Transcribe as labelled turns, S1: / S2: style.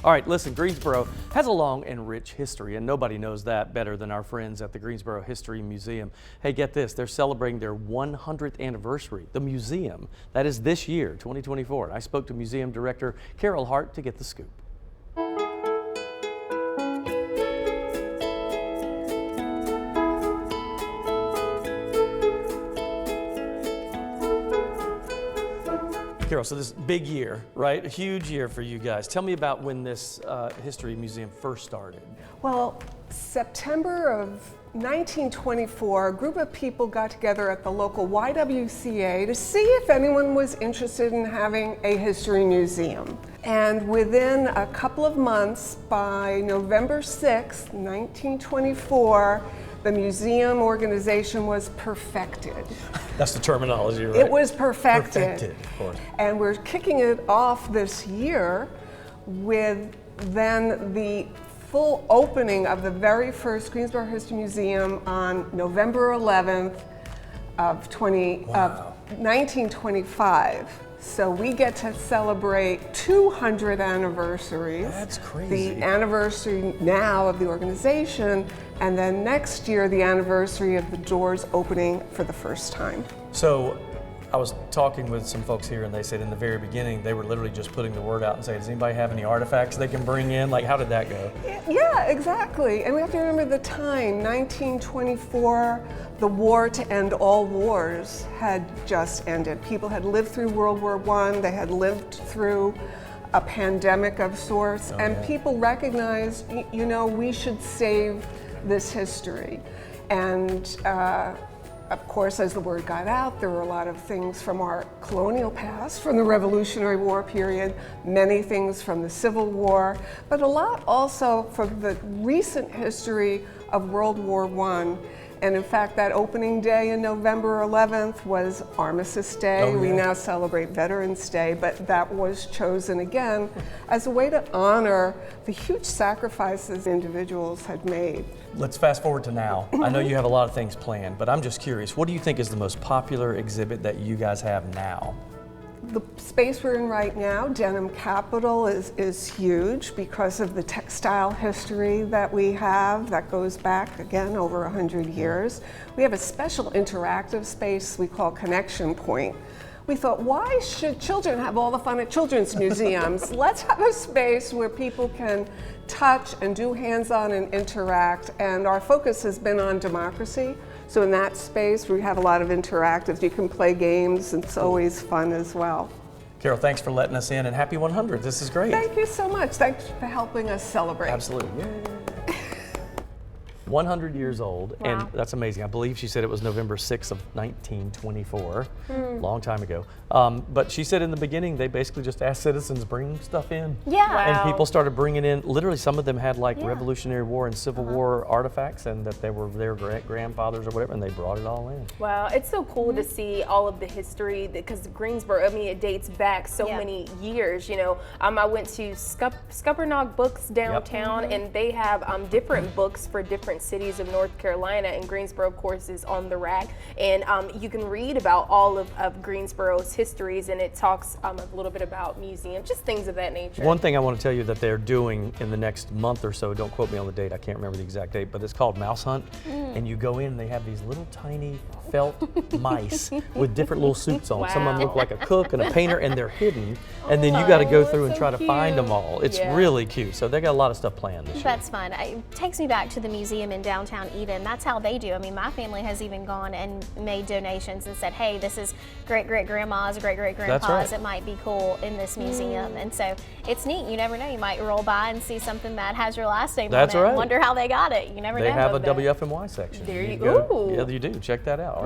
S1: All right, listen, Greensboro has a long and rich history, and nobody knows that better than our friends at the Greensboro History Museum. Hey, get this, they're celebrating their 100th anniversary, the museum. That is this year, 2024. I spoke to museum director Carol Hart to get the scoop. Carol, so this big year, right? A huge year for you guys. Tell me about when this history museum first started.
S2: Well, September of 1924, a group of people got together at the local YWCA to see if anyone was interested in having a history museum. And within a couple of months, by November 6, 1924, the museum organization was perfected.
S1: That's the terminology, right?
S2: It was perfected.
S1: Perfected, of course.
S2: And we're kicking it off this year with then the full opening of the very first Greensboro History Museum on November 11th of 1925. So we get to celebrate 200 anniversaries.
S1: That's crazy.
S2: The anniversary now of the organization, and then next year the anniversary of the doors opening for the first time.
S1: So I was talking with some folks here, and they said in the very beginning they were literally just putting the word out and saying, does anybody have any artifacts they can bring in? Like, how did that go?
S2: Yeah, exactly. And we have to remember the time, 1924, the war to end all wars had just ended. People had lived through World War I, they had lived through a pandemic of sorts, and people recognized, you know, we should save this history. And of course, as the word got out, there were a lot of things from our colonial past, from the Revolutionary War period, many things from the Civil War, but a lot also from the recent history of World War I. And in fact, that opening day in November 11th was Armistice Day.
S1: Oh, yeah.
S2: We now celebrate Veterans Day, but that was chosen again as a way to honor the huge sacrifices individuals had made.
S1: Let's fast forward to now. I know you have a lot of things planned, but I'm just curious, what do you think is the most popular exhibit that you guys have now?
S2: The space we're in right now, Denim Capital, is huge because of the textile history that we have that goes back, again, over 100 years. We have a special interactive space we call Connection Point. We thought, why should children have all the fun at children's museums? Let's have a space where people can touch and do hands-on and interact, and our focus has been on democracy. So in that space, we have a lot of interactives. You can play games, and it's always fun as well.
S1: Carol, thanks for letting us in, and happy 100. This is great.
S2: Thank you so much. Thanks for helping us celebrate.
S1: Absolutely. Yay. 100 years old,
S3: Wow.
S1: and that's amazing. I believe she said it was November 6th of 1924, long time ago. But she said in the beginning, they basically just asked citizens bring stuff in.
S3: Yeah.
S1: And
S3: Wow.
S1: people started bringing in, literally some of them had like Revolutionary War and Civil War artifacts, and that they were their grandfathers or whatever, and they brought it all in.
S3: Wow, it's so cool to see all of the history, because Greensboro, I mean, it dates back so many years, you know. I went to Scuppernong Books downtown, and they have different books for different cities of North Carolina, and Greensboro, of course, is on the rack. And you can read about all of Greensboro's histories, and it talks a little bit about museums, just things of that nature.
S1: One thing I want to tell you that they're doing in the next month or so, don't quote me on the date, I can't remember the exact date, but it's called Mouse Hunt. And you go in and they have these little tiny felt mice with different little suits on. Some of them look like a cook and a painter, and they're hidden. And then you got to go through and try to find them all. It's really cute. So they got a lot of stuff planned this year.
S4: That's fun. It takes me back to the museum in downtown Eden. That's how they do. I mean, my family has even gone and made donations and said, hey, this is great-great-grandma's, great-great-grandpa's.
S1: That's right.
S4: It might be cool in this museum. And so it's neat. You never know. You might roll by and see something that has your last name
S1: That's
S4: on it
S1: right.
S4: and wonder how they got it. You never know.
S1: They have a WFMY section.
S3: There you
S1: go.
S3: go.
S1: Yeah, you do. Check that out.